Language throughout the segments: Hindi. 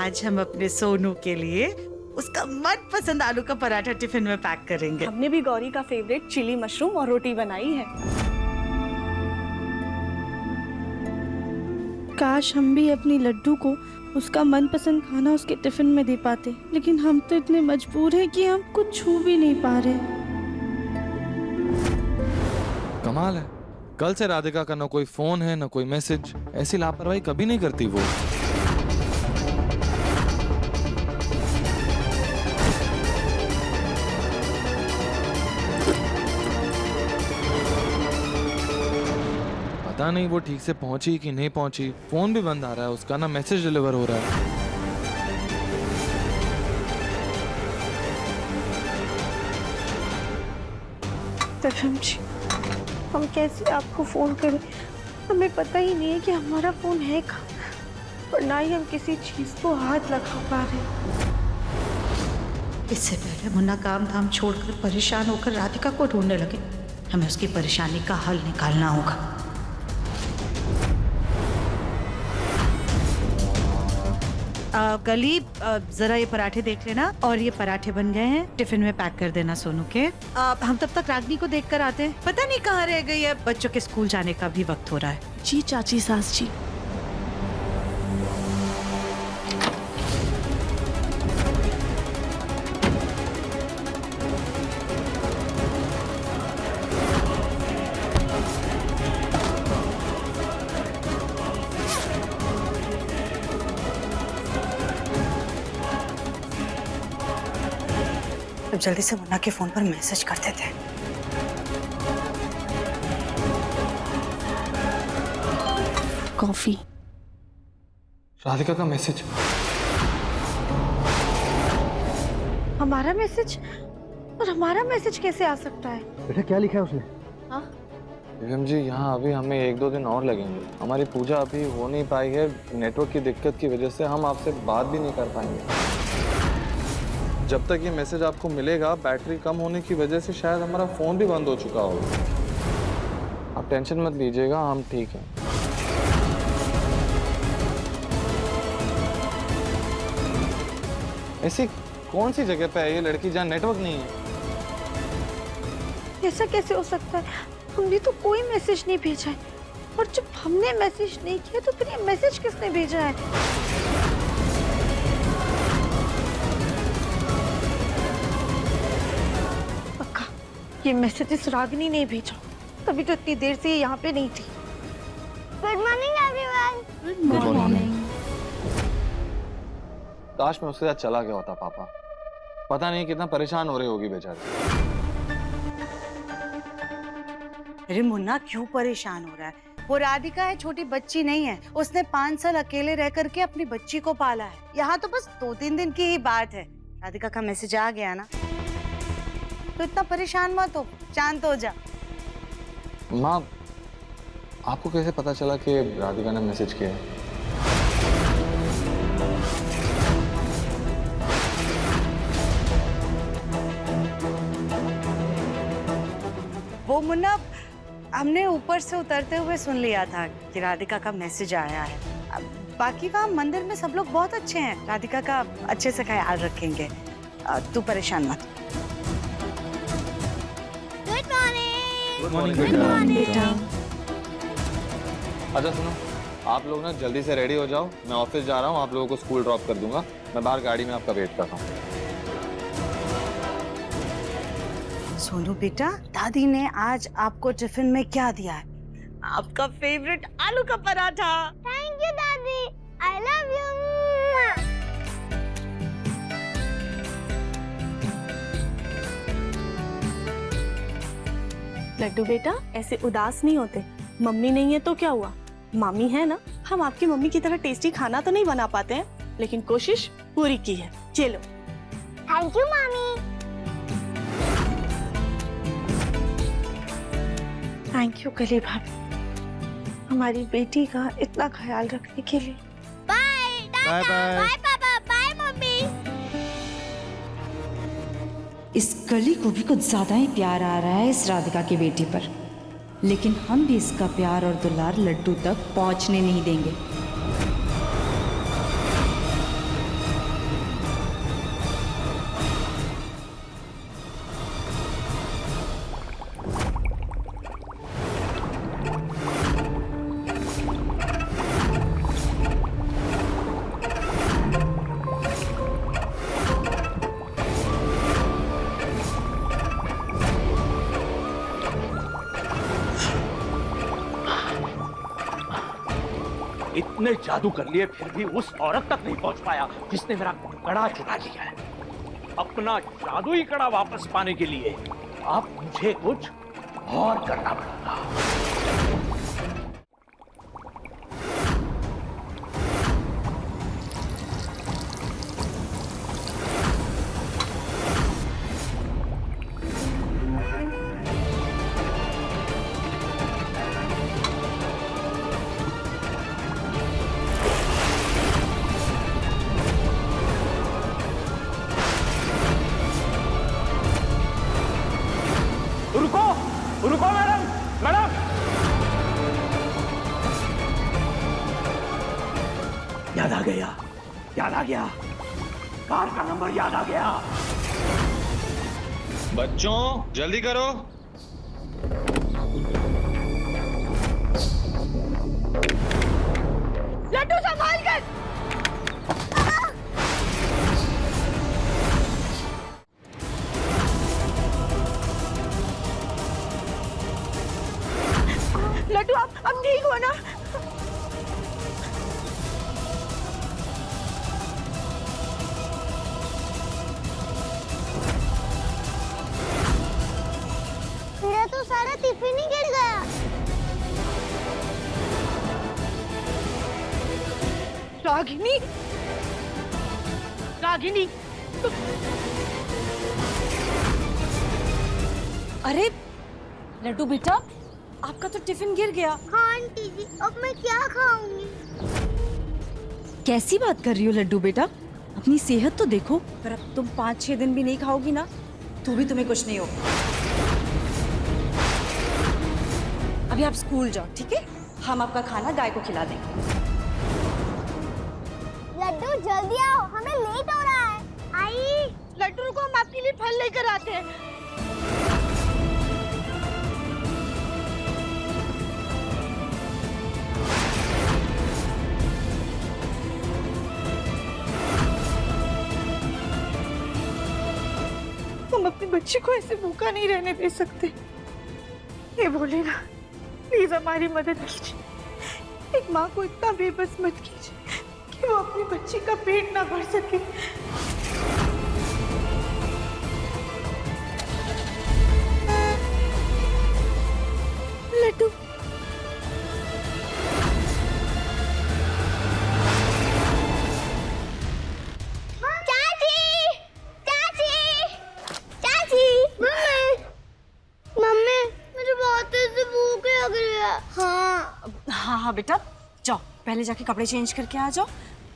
आज हम अपने सोनू के लिए उसका मनपसंद आलू का पराठा टिफिन में पैक करेंगे। हमने भी गौरी का फेवरेट चिली मशरूम और रोटी बनाई है। काश हम भी अपनी लड्डू को उसका मनपसंद खाना उसके टिफिन में दे पाते, लेकिन हम तो इतने मजबूर हैं कि हम कुछ छू भी नहीं पा रहे। कमाल है, कल से राधिका का ना कोई फोन है ना कोई मैसेज। ऐसी लापरवाही कभी नहीं करती वो। पता नहीं वो ठीक से पहुंची कि नहीं पहुंची। फोन भी बंद आ रहा है उसका, ना मैसेज डिलीवर हो रहा है। जी, हम कैसे आपको फोन करें? हमें पता ही नहीं है कि हमारा फोन है कहाँ, और ना ही हम किसी चीज को हाथ लगा पा रहे। इससे पहले मुन्ना काम धाम छोड़कर परेशान होकर राधिका को ढूंढने लगे, हमें उसकी परेशानी का हल निकालना होगा। गली, जरा ये पराठे देख लेना, और ये पराठे बन गए हैं, टिफिन में पैक कर देना सोनू के। हम तब तक रागनी को देख कर आते हैं, पता नहीं कहाँ रह गई है। बच्चों के स्कूल जाने का भी वक्त हो रहा है। जी चाची सास जी। अब जल्दी से मुन्ना के फोन पर मैसेज करते थे। कॉफी। राधिका का मैसेज। हमारा मैसेज? और हमारा मैसेज कैसे आ सकता है? बेटा क्या लिखा है उसने? हाँ? बेगम जी, यहाँ अभी हमें 1-2 दिन और लगेंगे। हमारी पूजा अभी हो नहीं पाई है, नेटवर्क की दिक्कत की वजह से हम आपसे बात भी नहीं कर पाएंगे। जब तक ये मैसेज आपको मिलेगा, बैटरी कम होने की वजह से शायद हमारा फोन भी बंद हो चुका होगा। आप टेंशन मत लीजिएगा, हम ठीक हैं। ऐसी कौन सी जगह पे है ये लड़की जहाँ नेटवर्क नहीं है? ऐसा कैसे हो सकता है? हमने तो कोई मैसेज नहीं भेजा है, और जब हमने मैसेज नहीं किया तो फिर ये मैसेज किसने भेजा है? पक्का ये मैसेज इस रागिनी ने भेजा, तभी तो इतनी देर से ये यहाँ पे नहीं थी। Good morning everyone. Good morning. काश मैं उसके साथ चला गया होता पापा, पता नहीं कितना परेशान हो रही होगी बेचारी। अरे मुन्ना क्यों परेशान हो रहा है? वो राधिका है, छोटी बच्ची नहीं है। उसने 5 साल अकेले रह करके अपनी बच्ची को पाला है। यहाँ तो बस 2-3 दिन की ही बात है। राधिका का मैसेज आ गया ना, तो इतना परेशान मत हो, शांत हो जा। माँ, आपको कैसे पता चला कि राधिका ने मैसेज किया है? वो मुन्ना, हमने ऊपर से उतरते हुए सुन लिया था कि राधिका का मैसेज आया है। अब बाकी वहाँ मंदिर में सब लोग बहुत अच्छे हैं, राधिका का अच्छे से ख्याल रखेंगे। तू परेशान मत। गुड मॉर्निंग बेटा। अच्छा सुनो, आप लोग ना जल्दी से रेडी हो जाओ, मैं ऑफिस जा रहा हूँ, आप लोगों को स्कूल ड्रॉप कर दूंगा। मैं बाहर गाड़ी में आपका वेट कर रहा हूँ। सोनू बेटा, दादी ने आज आपको टिफिन में क्या दिया है? आपका फेवरेट आलू का पराठा। थैंक यू दादी, आई लव यू। लड्डू बेटा ऐसे उदास नहीं होते। मम्मी नहीं है तो क्या हुआ, मामी है ना। हम आपकी मम्मी की तरह टेस्टी खाना तो नहीं बना पाते हैं, लेकिन कोशिश पूरी की है। चलो। थैंक यू मामी। थैंक यू कली भाभी, हमारी बेटी का इतना ख्याल रखने के लिए। Bye bye bye. Bye papa, bye mummy. इस कली को भी कुछ ज्यादा ही प्यार आ रहा है इस राधिका की बेटी पर, लेकिन हम भी इसका प्यार और दुलार लड्डू तक पहुंचने नहीं देंगे। इतने जादू कर लिए फिर भी उस औरत तक नहीं पहुंच पाया जिसने मेरा कड़ा चुरा लिया है। अपना जादुई कड़ा वापस पाने के लिए अब मुझे कुछ और करना पड़ेगा। रुको रुको मैडम, मैडम याद आ गया, याद आ गया, कार का नंबर याद आ गया। बच्चों जल्दी करो। लड्डू संभाल कर। लड्डू अब ठीक हो ना? मेरा तो सारा टिफिन ही गिर गया। रागिनी, रागिनी, अरे लड्डू बेटा, आपका तो टिफिन गिर गया। हाँ आंटी जी, अब मैं क्या खाऊंगी? कैसी बात कर रही हो लड्डू बेटा, अपनी सेहत तो देखो। पर अब तुम 5-6 दिन भी नहीं खाओगी ना, तो भी तुम्हें कुछ नहीं होगा। अभी आप स्कूल जाओ, ठीक है? हम आपका खाना गाय को खिला देंगे। लड्डू जल्दी आओ, हमें लेट हो रहा है। आई लड्डू को हम आपके लिए फल लेकर आते हैं। हम अपनी बच्ची को ऐसे भूखा नहीं रहने दे सकते। ये बोले ना, प्लीज हमारी मदद कीजिए। एक माँ को इतना बेबस मत कीजिए कि वो अपनी बच्ची का पेट ना भर सके। लड्डू, चाची, चाची, चाची, मम्मी, मम्मी, मुझे बहुत तेज से भूख लग रही है। हाँ, हाँ बेटा, जाओ पहले जाके कपड़े चेंज करके आ जाओ,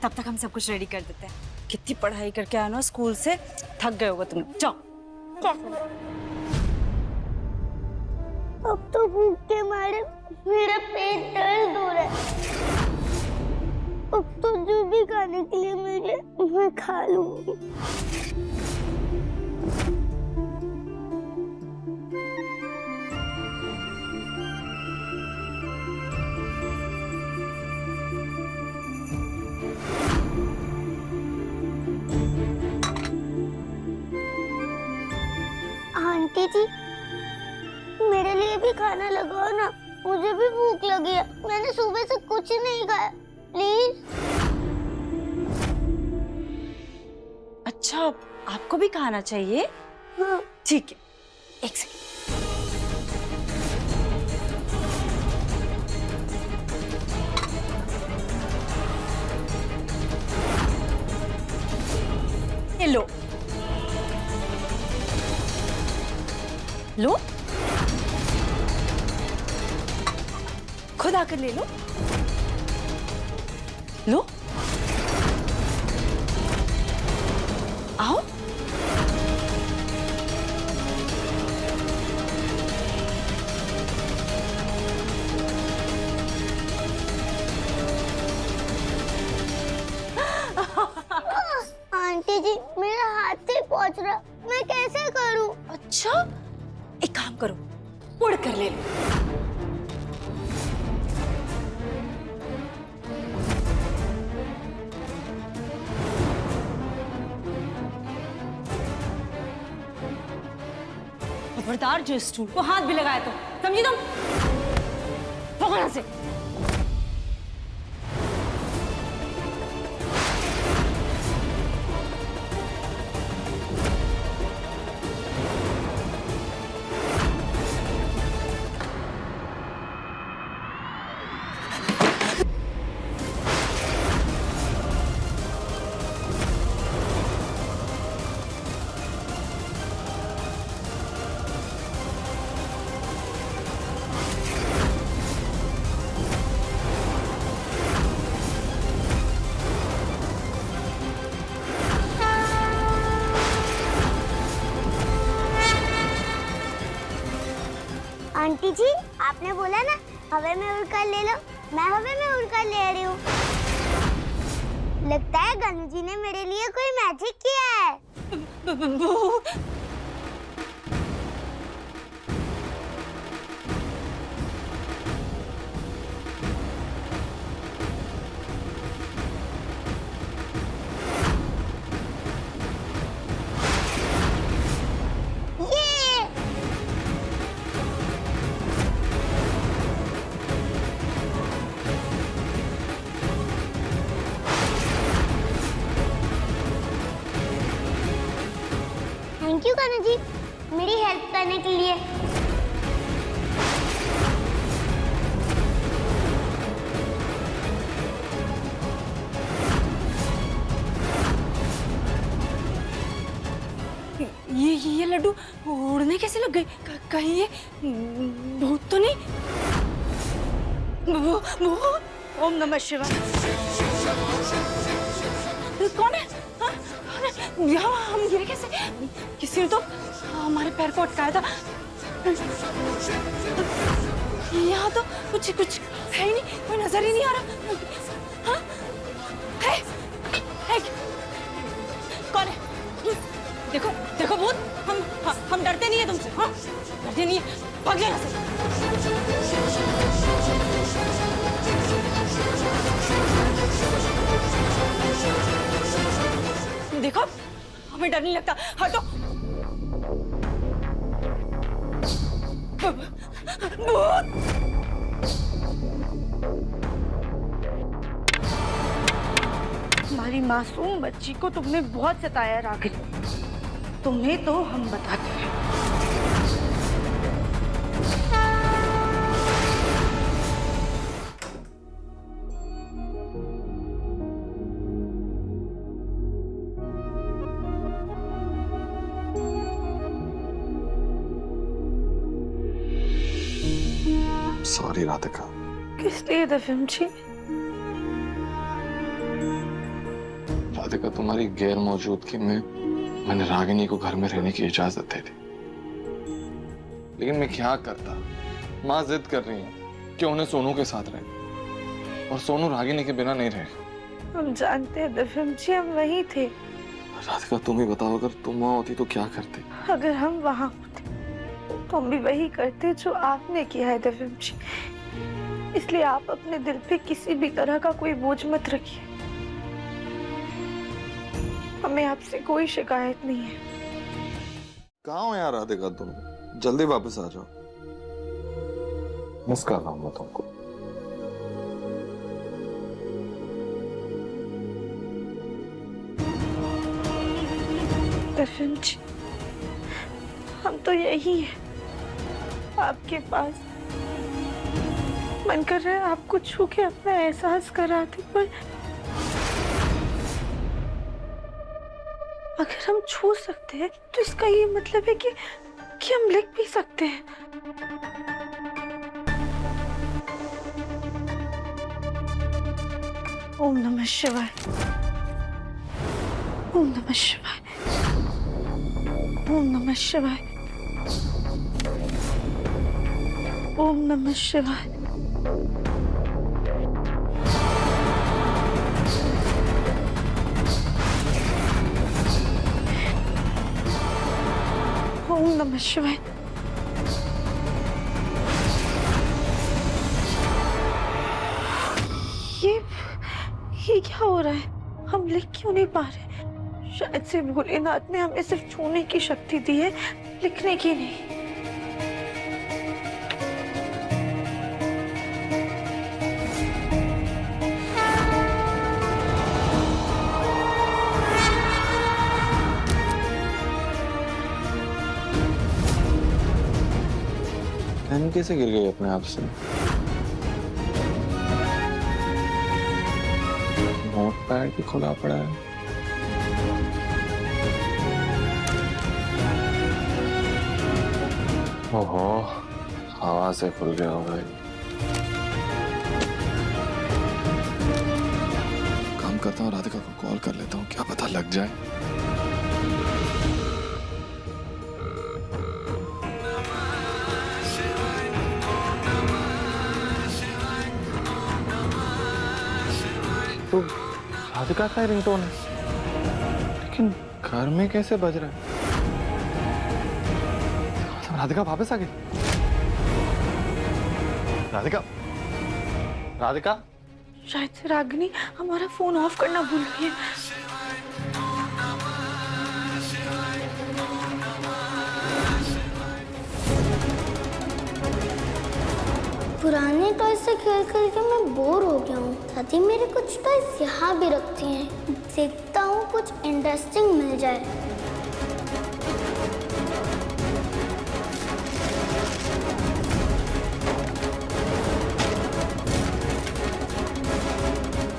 तब तक हम सब कुछ रेडी कर देते हैं। कितनी पढ़ाई करके आए ना स्कूल से, थक गए होगे तुम। जाओ। अब तो भूख के मारे मेरा पेट दर्द हो रहा है। अब तो जो भी खाने के लिए मिले मैं खा लूंगी। आंटी जी, मेरे लिए भी खाना लगाओ ना, मुझे भी भूख लगी है। मैंने सुबह से कुछ नहीं खाया, प्लीज। अच्छा, आपको भी खाना चाहिए? हाँ। ठीक है, एक सेकंड। ये लो, लो, खुद आकर ले लो, लो, आओ। आंटी जी, मेरा हाथ से पहुंच रहा, मैं कैसे करूं? अच्छा, एक काम करो, उड़ कर ले लो। खबरदार जो स्टूल को हाथ भी लगाया तो, समझी तुम? पकड़ो से। आंटी जी, आपने बोला ना हवा में उड़कर ले लो, मैं हवा में उड़कर ले रही हूँ। लगता है गनु जी ने मेरे लिए कोई मैजिक किया है। थैंक यू गनु जी, मेरी हेल्प करने के लिए। ये लड्डू उड़ने कैसे लग गए? कहीं ये भूत तो नहीं? भूत? ओम नमः शिवाय। कौन है? हाँ? कौन है? यहाँ हम गिरे कैसे? किसी ने तो हमारे पैर को अटकाया था। यहाँ तो कुछ है ही नहीं, कोई नजर ही नहीं आ रहा। हाँ? है? कौन है? देखो देखो भूत, हम डरते नहीं है तुमसे। हाँ, डरते नहीं है, भाग जाना से। देखो हमें डर नहीं लगता, हटो। भूत! हमारी मासूम बच्ची को तुमने बहुत सताया रागिनी, तुम्हें तो हम बताते हैं। सॉरी राधिका। किस लिए दफिम जी? राधिका, तुम्हारी गैर मौजूदगी में मैंने रागिनी को घर में रहने की इजाजत दे दी, लेकिन मैं क्या करता। माँ जिद कर रही है कि उन्हें सोनू के साथ रहे, और सोनू रागिनी के बिना नहीं रहे। हम जानते हैं दफिम जी, हम वहीं थे। राधिका, तुम ही बताओ, अगर तुम वहां होती तो क्या करती? अगर हम वहाँ होते तो हम भी वही करते जो आपने किया है दफिम जी। इसलिए आप अपने दिल पे किसी भी तरह का कोई बोझ मत रखिए। हमें आपसे कोई शिकायत नहीं है। कहाँ हो यार राधिका तुम? जल्दी वापस आ जाओ, मिस कर रहा हूँ मैं तुमको। दफिम जी, हम तो यही हैं, आपके पास। मन कर रहा है आपको छू के अपना एहसास कराते, पर अगर हम छू सकते हैं तो इसका ये मतलब है कि हम लिख भी सकते हैं। ओम नमः शिवाय, ओम नमः शिवाय, ओम नमः शिवाय, ओम नमः शिवाय। ओम नमः शिवाय। ये क्या हो रहा है? हम लिख क्यों नहीं पा रहे? शायद से भोलेनाथ ने हमें सिर्फ छूने की शक्ति दी है, लिखने की नहीं। पेन कैसे गिर गई अपने आप से? नोटपैड भी खुला पड़ा है। ओहो, हवा से खुल गया होगा। काम करता हूँ, राधिका को कॉल कर लेता हूँ, क्या पता लग जाए। तो राधिका का रिंगटोन है, लेकिन घर में कैसे बज रहा है? मतलब राधिका वापस आ गई? राधिका, राधिका, शायद से रागिनी हमारा फोन ऑफ करना भूल गई है। पुराने टॉय से खेल खेल के मैं बोर हो गया हूँ। दादी मेरे कुछ टॉयज यहाँ भी रखती हैं। देखता हूँ कुछ इंटरेस्टिंग मिल जाए।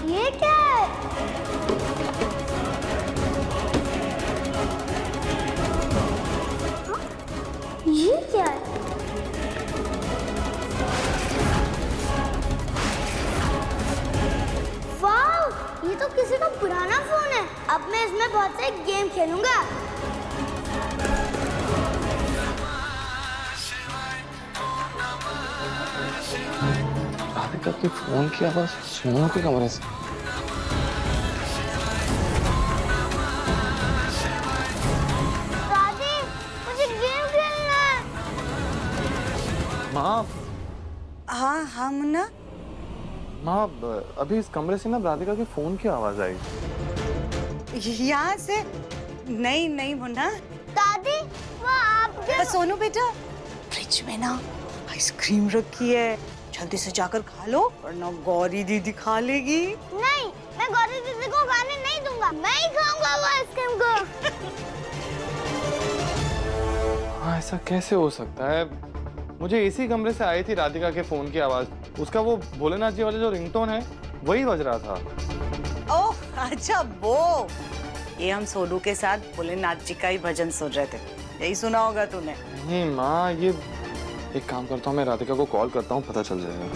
ये क्या है? हाँ? ये क्या है? वाह, ये तो किसी का पुराना फोन है। अब मैं इसमें बहुत से गेम खेलूंगा। राधिका के फोन की आवाज सोनू के कमरे से। दादी, मुझे गेम खेलना है। माँ, हाँ हाँ मुन्ना, माँ, अभी इस कमरे से ना राधिका के फोन की आवाज आई। यहाँ से नहीं नहीं मुन्ना। दादी, वो आपके सोनू बेटा, फ्रिज में ना आइसक्रीम रखी है, जल्दी से जाकर खा लो वरना गौरी दीदी खा लेगी। नहीं, मैं गौरी दीदी को खाने नहीं दूंगा। मैं ही खाऊंगा वो आइसक्रीम को। हाँ, ऐसा कैसे हो सकता है? मुझे इसी कमरे से आई थी राधिका के फोन की आवाज। उसका वो भोलेनाथ जी वाले जो रिंगटोन है वही बज रहा था। ओह अच्छा, वो ये हम सोनू के साथ भोलेनाथ जी का ही भजन सुन रहे थे। यही सुना होगा तूने। नहीं माँ, ये एक काम करता हूँ, मैं राधिका को कॉल करता हूँ, पता चल जाएगा।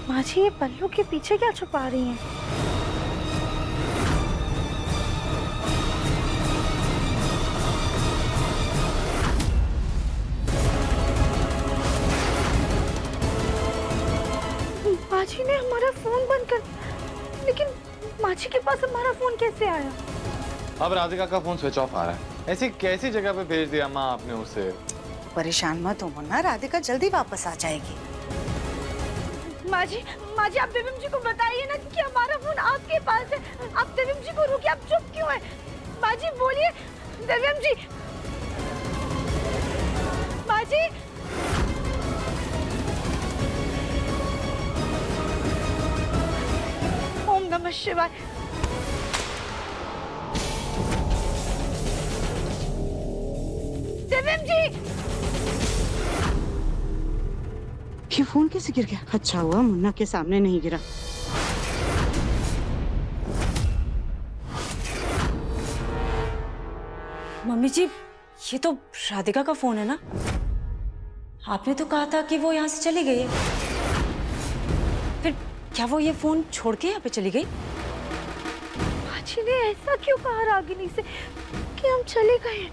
माँ जी, ये पल्लू के पीछे क्या छुपा रही हैं? माँ जी ने हमारा फोन बंद कर, लेकिन माँ जी के पास हमारा फोन कैसे आया? अब राधिका का फोन स्विच ऑफ आ रहा है। ऐसी कैसी जगह पे भेज दिया माँ आपने उसे? परेशान मत हो मुन्ना, राधिका जल्दी वापस आ जाएगी। माँ जी, आप देवम जी को बताइए ना कि हमारा फोन आपके पास है। आप देवम जी को रोकिए, आप चुप क्यों हैं? माँ जी बोलिए, देवम जी। माँ जी, ओम नमः शिवाय। देवम जी, ये फोन कैसे गिर गया? अच्छा हुआ मुन्ना के सामने नहीं गिरा। मम्मी जी, ये तो राधिका का फोन है ना? आपने तो कहा था कि वो यहाँ से चली गई है। फिर क्या वो ये फोन छोड़ के यहाँ पे चली गई? माँ जी ने ऐसा क्यों कहा रागिनी से कि हम चले गए?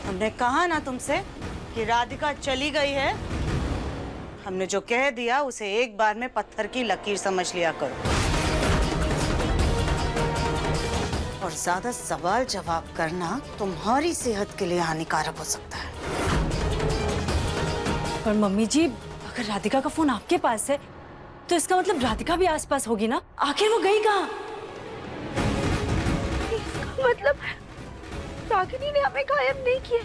हमने कहा ना तुमसे कि राधिका चली गई है। हमने जो कह दिया उसे एक बार में पत्थर की लकीर समझ लिया करो, और ज्यादा सवाल जवाब करना तुम्हारी सेहत के लिए हानिकारक हो सकता है। पर मम्मी जी, अगर राधिका का फोन आपके पास है तो इसका मतलब राधिका भी आसपास होगी ना? आखिर वो गई कहाँ? इसका मतलब रागिनी ने हमें गायब नहीं किया।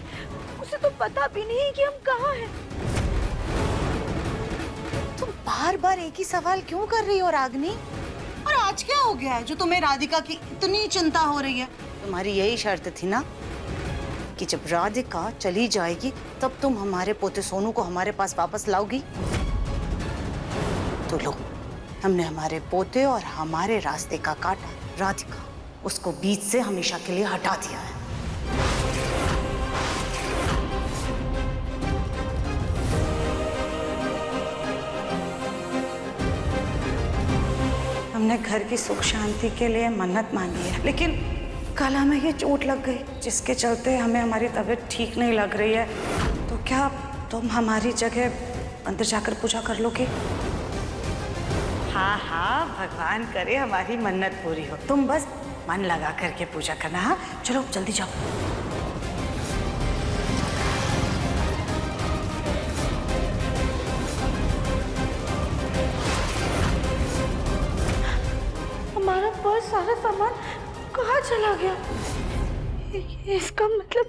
उसे तो पता भी नहीं कि हम कहाँ हैं। तुम बार बार एक ही सवाल क्यों कर रही हो रागिनी? और आज क्या हो गया है जो तुम्हें राधिका की इतनी चिंता हो रही है? तुम्हारी यही शर्त थी ना कि जब राधिका चली जाएगी तब तुम हमारे पोते सोनू को हमारे पास वापस लाओगी। तो लो, हमने हमारे पोते और हमारे रास्ते का काटा राधिका, उसको बीच से हमेशा के लिए हटा दिया है। हमने घर की सुख शांति के लिए मन्नत मांगी है, लेकिन कल हमें ये चोट लग गई जिसके चलते हमें हमारी तबीयत ठीक नहीं लग रही है। तो क्या तुम हमारी जगह अंदर जाकर पूजा कर लोगे? हाँ हाँ, भगवान करे हमारी मन्नत पूरी हो। तुम बस मन लगा करके पूजा करना। हाँ चलो जल्दी जाओ। हमारा पर्स सारा सामान कहाँ चला गया? इसका मतलब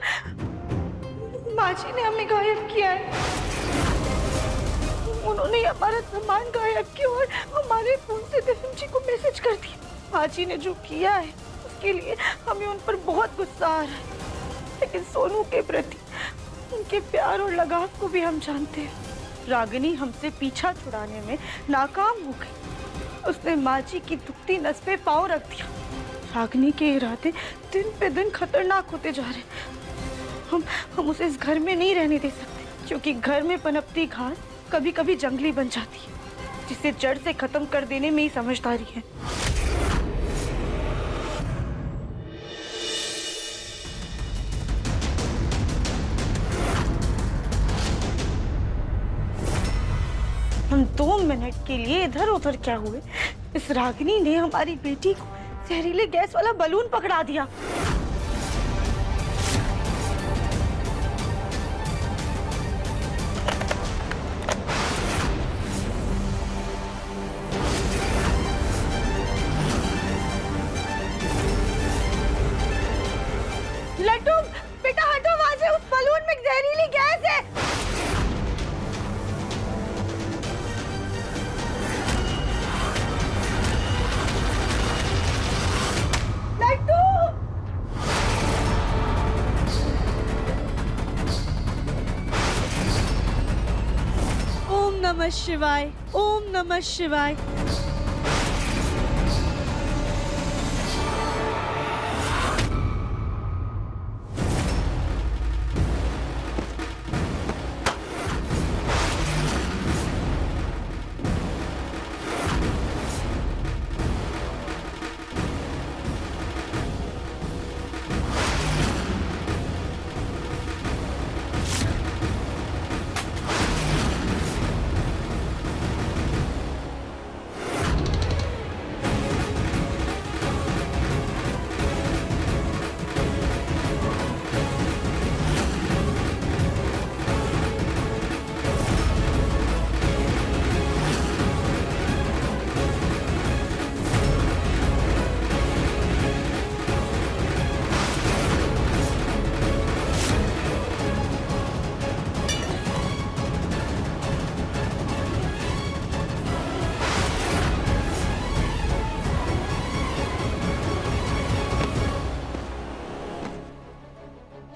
माँ जी ने हमें गायब किया है। उन्होंने हमारा सामान गायब किया और हमारे फोन से दिव्यम जी को मैसेज कर दिया। माँ जी ने जो किया है उसके लिए हमें उन पर बहुत गुस्सा आ रहा है, लेकिन सोनू के प्रति उनके प्यार और लगाव को भी हम जानते हैं। रागिनी हमसे पीछा छुड़ाने में नाकाम हो गई। उसने माँ जी की दुखती नस पे पाँव रख दिया। रागिनी के इरादे दिन पे दिन खतरनाक होते जा रहे। हम उसे इस घर में नहीं रहने दे सकते, क्योंकि घर में पनपती घास कभी कभी जंगली बन जाती है, जिसे जड़ से खत्म कर देने में ही समझदारी है। हम 2 मिनट के लिए इधर उधर क्या हुए, इस रागिनी ने हमारी बेटी को जहरीले गैस वाला बलून पकड़ा दिया। लड्डू बेटा हटो वहां से, उस बलून में जहरीली गैस है। लड्डू ओम नमः शिवाय, ओम नमः शिवाय।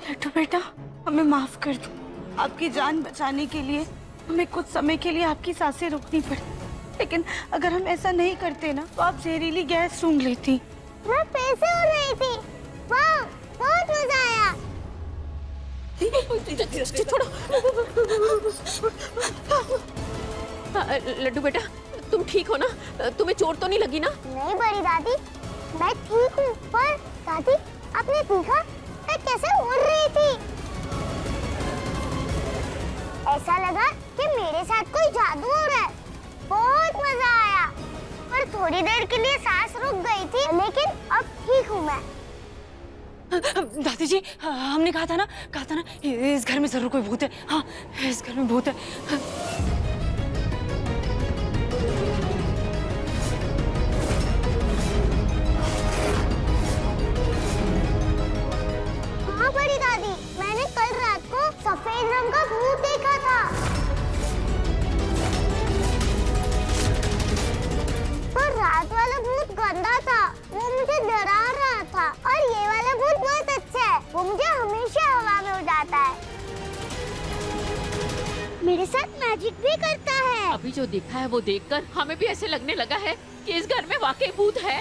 लड्डू बेटा हमें माफ कर दो। आपकी जान बचाने के लिए हमें कुछ समय के लिए आपकी सांसें रोकनी पड़ी, लेकिन अगर हम ऐसा नहीं करते ना तो आप जहरीली गैस सूंघ लेती। मैं पैसे उड़ रही थी। वाह, बहुत मजा आया। लड्डू बेटा तुम ठीक हो ना? तुम्हें चोट तो नहीं लगी ना? नहीं बड़ी दादी, मैं ठीक हूँ। पर दादी आपने देखा मैं कैसे उड़ रही थी? ऐसा लगा कि मेरे साथ कोई जादू हो रहा है। बहुत मजा आया, पर थोड़ी देर के लिए सांस रुक गई थी, लेकिन अब ठीक हूँ मैं। दादी जी, हमने कहा था ना इस घर में जरूर कोई भूत है। हाँ, इस घर में भूत है। हाँ बड़ी दादी, मैंने कल रात को सफेद रंग का भूत देखा था। पर रात वाला भूत गंदा था, वो मुझे डरा रहा था। और ये वाला भूत बहुत अच्छा है, वो मुझे हमेशा हवा में उड़ाता है, मेरे साथ मैजिक भी करता है। अभी जो दिखा है वो देखकर हमें भी ऐसे लगने लगा है कि इस घर में वाकई भूत है।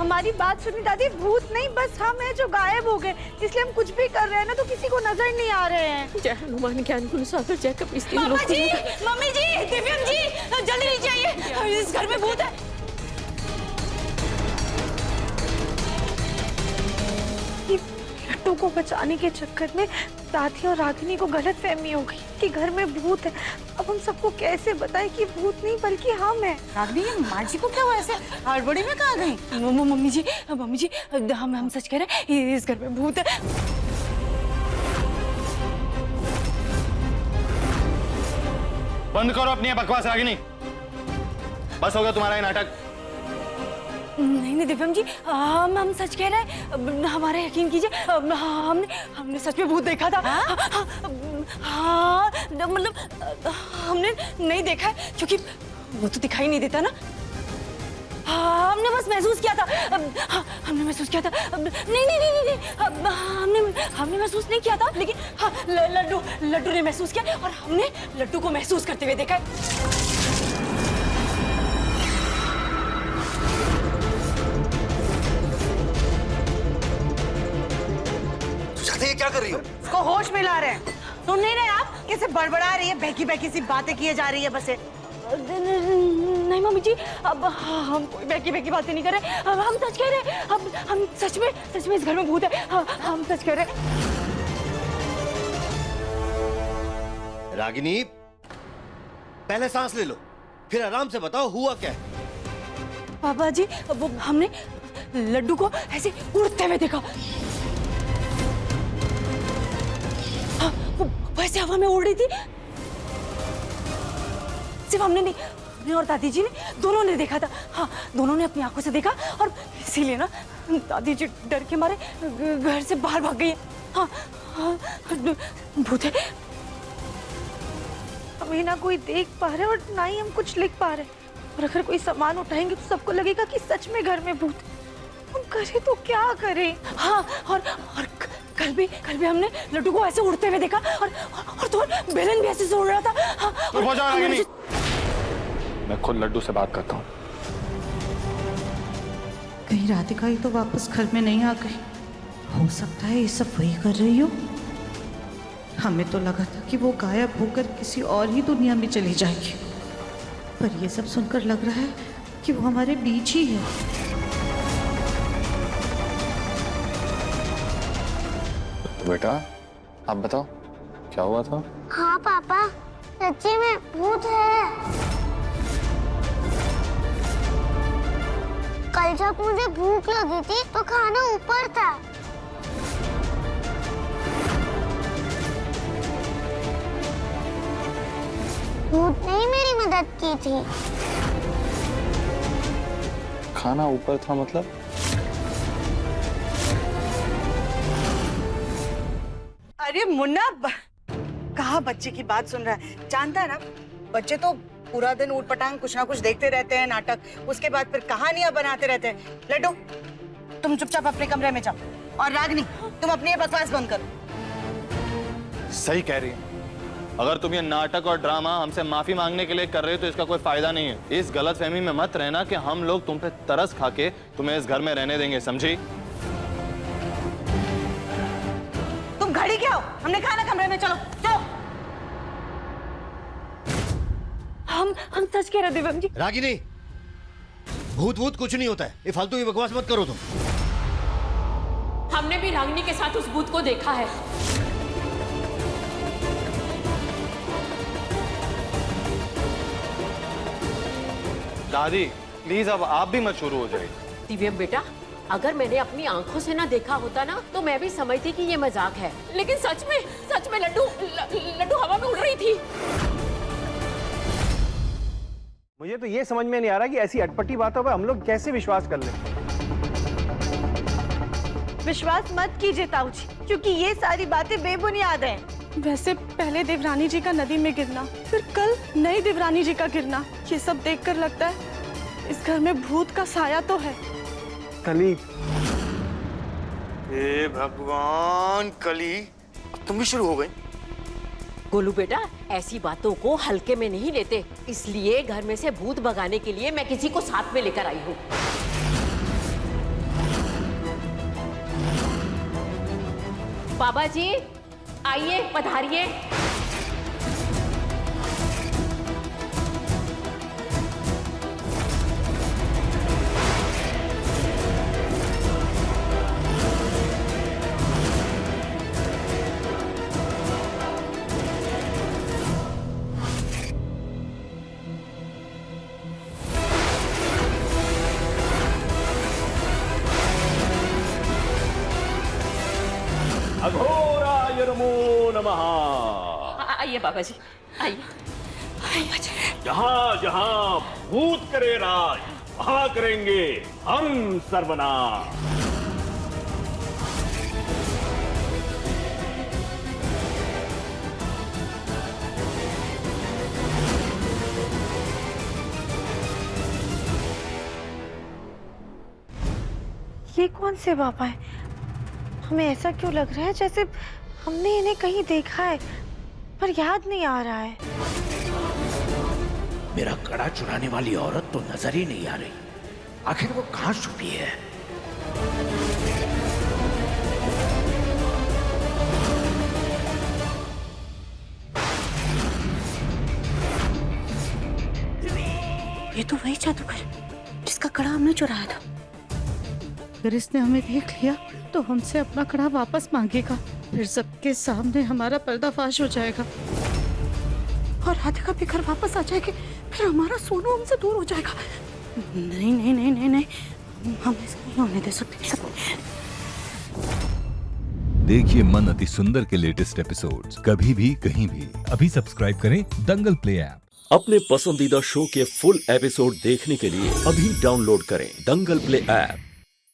हमारी बात सुनी दादी, भूत नहीं बस हम हैं जो गायब हो गए, इसलिए हम कुछ भी कर रहे हैं ना तो किसी को नजर नहीं आ रहे हैं। जय हनुमान ज्ञान गुण सागर जय कपीस तीन पापा लोग जी, मम्मी जी, दिव्यम जी, जल्दी नीचे आइए, इस घर में भूत है। लट्टू को बचाने के चक्कर में दादी और रागिनी को गलत फहमी हो गई कि घर में भूत है। अब हम सबको कैसे बताएं कि भूत नहीं बल्कि हम हैं। रागनी, ये माँ जी को क्या हुआ, ऐसे हड़बड़ी में कहाँ गई? मम्मी जी, हम सच कह रहे हैं, इस घर में भूत है। बंद करो अपनी बकवास रागिनी, बस हो गया तुम्हारा ये नाटक। नहीं दिव्यम जी, हम सच कह रहे हैं, हमारा यकीन कीजिए, हमने सच में भूत देखा था। हाँ, मतलब हमने नहीं देखा है क्योंकि वो तो दिखाई नहीं देता ना। हाँ, हमने बस महसूस किया था। हमने महसूस किया था। नहीं, हमने महसूस नहीं किया था, लेकिन हाँ, लड्डू ने महसूस किया और हमने लड्डू को महसूस करते हुए देखा है। ये क्या कर रही हो? उसको होश में ला रहे हैं। सुन नहीं रहे आप? कैसे बड़बड़ा रही है, बहकी बहकी सी बातें किए जा रही है बस। नहीं मम्मी जी, अब हम कोई बहकी बहकी बातें नहीं कर रहे, अब हम सच कह रहे हैं। अब हम सच में इस घर में भूत है। हम सच कह रहे हैं। रागिनी, पहले सांस ले लो, फिर आराम से बताओ हुआ क्या है। पापा जी, वो हमने लड्डू को ऐसे उड़ते हुए देखा। हाँ, वो वैसे हवा में उड़ रही थी। सिर्फ हमने नहीं, हमने और दादी जी ने दोनों ने देखा था। हाँ, दोनों ने अपनी आंखों से देखा और इसीलिए ना दादी जी डर के मारे घर से बाहर भाग गई है। हाँ, भूत है। हमें ना कोई देख पा रहे और ना ही हम कुछ लिख पा रहे, और अगर कोई सामान उठाएंगे तो सबको लगेगा कि सच में घर में भूत है। हम करें तो क्या करें? हाँ, और कल भी हमने लड्डू को ऐसे उड़ते हुए देखा और तो बेलन भी ऐसे से उड़ रहा था। हाँ, मैं खुद लड्डू से बात करता हूँ। कहीं राधिका ही तो वापस घर में नहीं आ गई। हो सकता है ये सब वही कर रही हो। हमें तो लगा था कि वो गायब होकर किसी और ही दुनिया में चली जाएगी, पर ये सब सुनकर लग रहा है कि वो हमारे बीच ही है। बेटा, आप बताओ क्या हुआ था? हाँ पापा, सच्ची में भूत है। कल जब मुझे भूख लगी थी तो खाना ऊपर था। भूत ने ही मेरी मदद की थी। खाना ऊपर था मतलब? अरे मुन्ना, कहा बच्चे की बात सुन रहा है? जानता है ना, बच्चे तो पूरा दिन ऊट पटांग कुछ ना कुछ देखते रहते हैं, नाटक, उसके बाद फिर कहानियां बनाते रहते हैं। लड्डू, तुम चुपचाप अपने कमरे में जाओ, और रागिनी, तुम अपनी बकवास बंद करो। सही कह रही है। अगर तुम ये नाटक और ड्रामा हमसे माफी मांगने के लिए कर रहे हो तो इसका कोई फायदा नहीं है। इस गलतफहमी में मत रहना कि हम लोग तुम पे तरस खा के तुम्हें इस घर में रहने देंगे, समझी? तुम घड़ी क्या हो? हमने कहा ना कमरे में चलो, जाओ। हम सच कह रहे दिव्यम जी। रागिनी, भूत कुछ नहीं होता है, ये फालतू की बकवास मत करो तुम। हमने भी रागिनी के साथ उस भूत को देखा है। दादी प्लीज अब आप भी मत शुरू हो जाइए। दिव्यम बेटा, अगर मैंने अपनी आंखों से ना देखा होता ना तो मैं भी समझती कि ये मजाक है, लेकिन सच में लड्डू हवा में उड़ रही थी। मुझे तो ये समझ में नहीं आ रहा कि ऐसी अटपटी बातों पर हम लोग कैसे विश्वास कर लें। विश्वास मत कीजिए ताऊ जी, क्योंकि ये सारी बातें बेबुनियाद हैं। वैसे पहले देवरानी जी का नदी में गिरना, फिर कल नई देवरानी जी का गिरना, ये सब देखकर लगता है इस घर में भूत का साया तो है। कली, हे भगवान, कली तुम भी शुरू हो गई। गोलू बेटा, ऐसी बातों को हल्के में नहीं लेते, इसलिए घर में से भूत भगाने के लिए मैं किसी को साथ में लेकर आई हूँ। बाबा जी आइए, पधारिए। अघोराय नमो नमः। आइए बाबा जी, आइए। जहाँ जहाँ भूत करे राज, वहाँ करेंगे हम सर्वनाश। ये कौन से बाबा है? हमें ऐसा क्यों लग रहा है जैसे हमने इन्हें कहीं देखा है, पर याद नहीं आ रहा है। मेरा कड़ा चुराने वाली औरत तो नजर ही नहीं आ रही। आखिर वो कहाँ छुपी है? ये तो वही जादूगर जिसका कड़ा हमने चुराया था। अगर इसने हमें देख लिया तो हमसे अपना कड़ा वापस मांगेगा, फिर सबके सामने हमारा पर्दाफाश हो जाएगा और राधिका भी घर वापस आ जाएगी। फिर हमारा सोनू हमसे दूर हो जाएगा। नहीं नहीं नहीं नहीं नहीं, हम इसको नहीं होने दे सकते। देखिए मन अति सुंदर के लेटेस्ट एपिसोड्स कभी भी कहीं भी। अभी सब्सक्राइब करें दंगल प्ले ऐप। अपने पसंदीदा शो के फुल एपिसोड देखने के लिए अभी डाउनलोड करें दंगल प्ले ऐप।